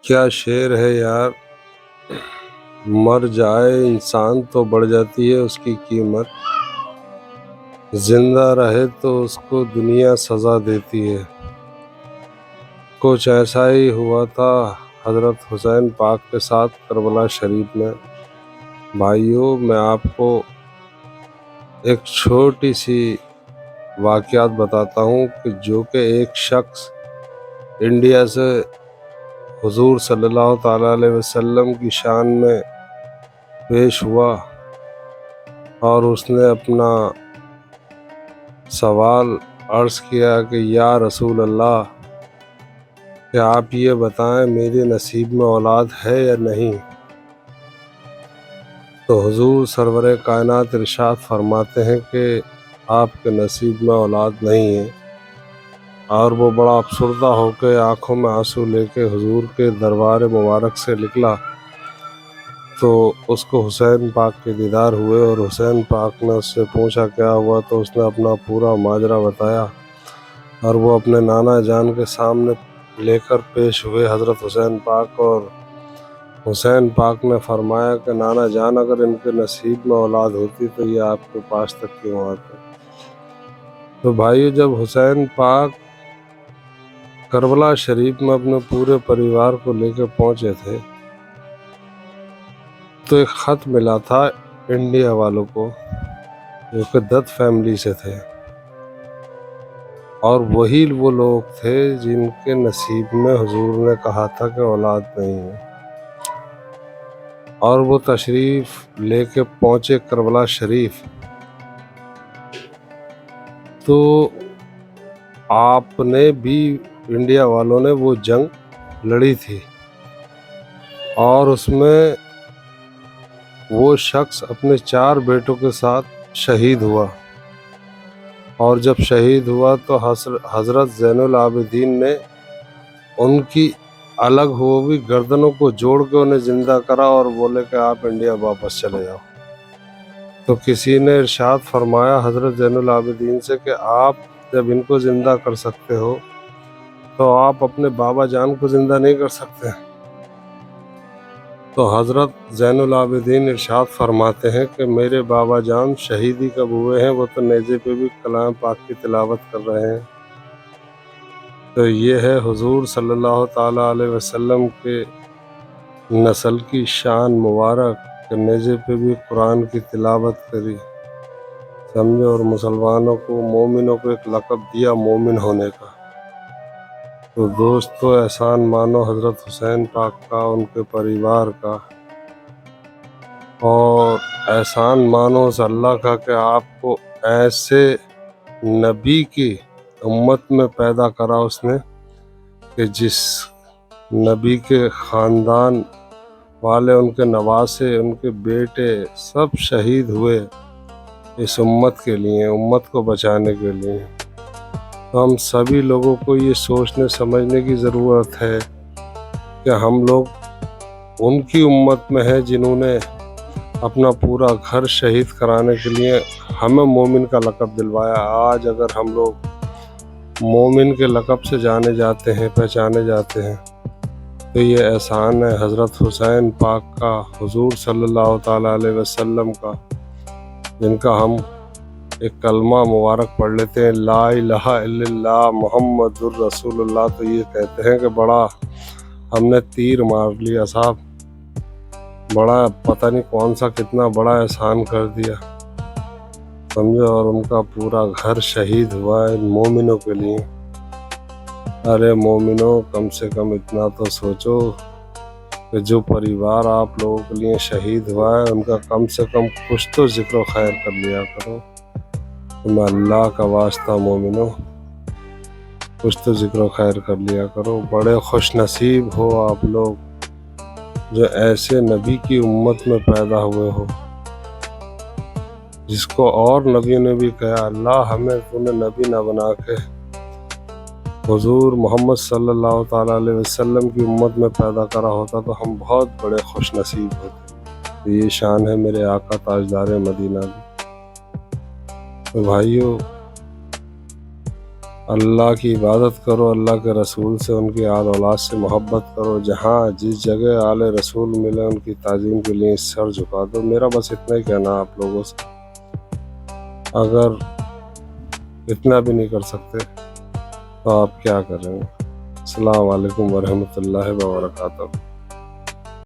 کیا شعر ہے یار، مر جائے انسان تو بڑھ جاتی ہے اس کی قیمت، زندہ رہے تو اس کو دنیا سزا دیتی ہے۔ کچھ ایسا ہی ہوا تھا حضرت حسین پاک کے ساتھ کربلا شریف میں۔ بھائیوں، میں آپ کو ایک چھوٹی سی واقعات بتاتا ہوں کہ جو کہ ایک شخص انڈیا سے حضور صلی اللہ تعالیٰ علیہ وسلم کی شان میں پیش ہوا اور اس نے اپنا سوال عرض کیا کہ یا رسول اللہ، کہ آپ یہ بتائیں میرے نصیب میں اولاد ہے یا نہیں؟ تو حضور سرور کائنات ارشاد فرماتے ہیں کہ آپ کے نصیب میں اولاد نہیں ہے۔ اور وہ بڑا افسردہ ہو کے آنکھوں میں آنسو لے کے حضور کے دربار مبارک سے نکلا، تو اس کو حسین پاک کے دیدار ہوئے اور حسین پاک نے اس سے پوچھا کیا ہوا، تو اس نے اپنا پورا ماجرا بتایا اور وہ اپنے نانا جان کے سامنے لے کر پیش ہوئے حضرت حسین پاک، اور حسین پاک نے فرمایا کہ نانا جان، اگر ان کے نصیب میں اولاد ہوتی تو یہ آپ کے پاس تک کیوں آتے؟ تو بھائی، جب حسین پاک کربلا شریف میں اپنے پورے پریوار کو لے کے پہنچے تھے تو ایک خط ملا تھا انڈیا والوں کو، جو کہ دت فیملی سے تھے، اور وہی وہ لوگ تھے جن کے نصیب میں حضور نے کہا تھا کہ اولاد نہیں ہے۔ اور وہ تشریف لے کے پہنچے کربلا شریف، تو آپ نے بھی انڈیا والوں نے وہ جنگ لڑی تھی، اور اس میں وہ شخص اپنے 4 بیٹوں کے ساتھ شہید ہوا، اور جب شہید ہوا تو حضرت زین العابدین نے ان کی الگ ہوئی گردنوں کو جوڑ کے انہیں زندہ کرا اور بولے کہ آپ انڈیا واپس چلے جاؤ۔ تو کسی نے ارشاد فرمایا حضرت زین العابدین سے کہ آپ جب ان کو زندہ کر سکتے ہو تو آپ اپنے بابا جان کو زندہ نہیں کر سکتے؟ تو حضرت زین العابدین ارشاد فرماتے ہیں کہ میرے بابا جان شہیدی کب ہوئے ہیں، وہ تو نیزے پہ بھی کلام پاک کی تلاوت کر رہے ہیں۔ تو یہ ہے حضور صلی اللہ تعالیٰ علیہ وسلم کے نسل کی شان مبارک کہ نیزے پہ بھی قرآن کی تلاوت کری، سمجھو، اور مسلمانوں کو، مومنوں کو ایک لقب دیا مومن ہونے کا۔ تو دوستو، احسان مانو حضرت حسین پاک کا، ان کے پریوار کا، اور احسان مانو اس اللہ کا کہ آپ کو ایسے نبی کی امت میں پیدا کرا اس نے کہ جس نبی کے خاندان والے، ان کے نواسے، ان کے بیٹے سب شہید ہوئے اس امت کے لیے، امت کو بچانے کے لیے۔ تو ہم سبھی لوگوں کو یہ سوچنے سمجھنے کی ضرورت ہے کہ ہم لوگ ان کی امت میں ہیں جنہوں نے اپنا پورا گھر شہید کرانے کے لیے ہمیں مومن کا لقب دلوایا۔ آج اگر ہم لوگ مومن کے لقب سے جانے جاتے ہیں، پہچانے جاتے ہیں، تو یہ احسان ہے حضرت حسین پاک کا، حضور صلی اللہ تعالیٰ علیہ وسلم کا، جن کا ہم ایک کلمہ مبارک پڑھ لیتے ہیں، لا الہ الا اللہ محمد الرسول اللہ، تو یہ کہتے ہیں کہ بڑا ہم نے تیر مار لیا صاحب، بڑا پتہ نہیں کون سا کتنا بڑا احسان کر دیا، سمجھو، اور ان کا پورا گھر شہید ہوا ہے مومنوں کے لیے۔ ارے مومنوں، کم سے کم اتنا تو سوچو کہ جو پریوار آپ لوگوں کے لیے شہید ہوا ہے ان کا کم سے کم کچھ تو ذکر و خیر کر لیا کرو۔ میں اللہ کا واسطہ مومنوں، کچھ تو ذکر و خیر کر لیا کرو۔ بڑے خوش نصیب ہو آپ لوگ جو ایسے نبی کی امت میں پیدا ہوئے ہو، جس کو اور نبی نے بھی کہا اللہ ہمیں تو نے نبی نہ بنا کے حضور محمد صلی اللہ تعالیٰ علیہ وسلم کی امت میں پیدا کرا ہوتا تو ہم بہت بڑے خوش نصیب ہوتے۔ تو یہ شان ہے میرے آقا تاجدار مدینہ کی۔ تو بھائیو، اللہ کی عبادت کرو، اللہ کے رسول سے، ان کی آل اولاد سے محبت کرو، جہاں جس جگہ آل رسول ملے ان کی تعظیم کے لیے سر جھکا دو۔ میرا بس اتنا ہی کہنا آپ لوگوں سے، اگر اتنا بھی نہیں کر سکتے تو آپ کیا کریں گے۔ السلام علیکم ورحمۃ اللہ وبرکاتہ۔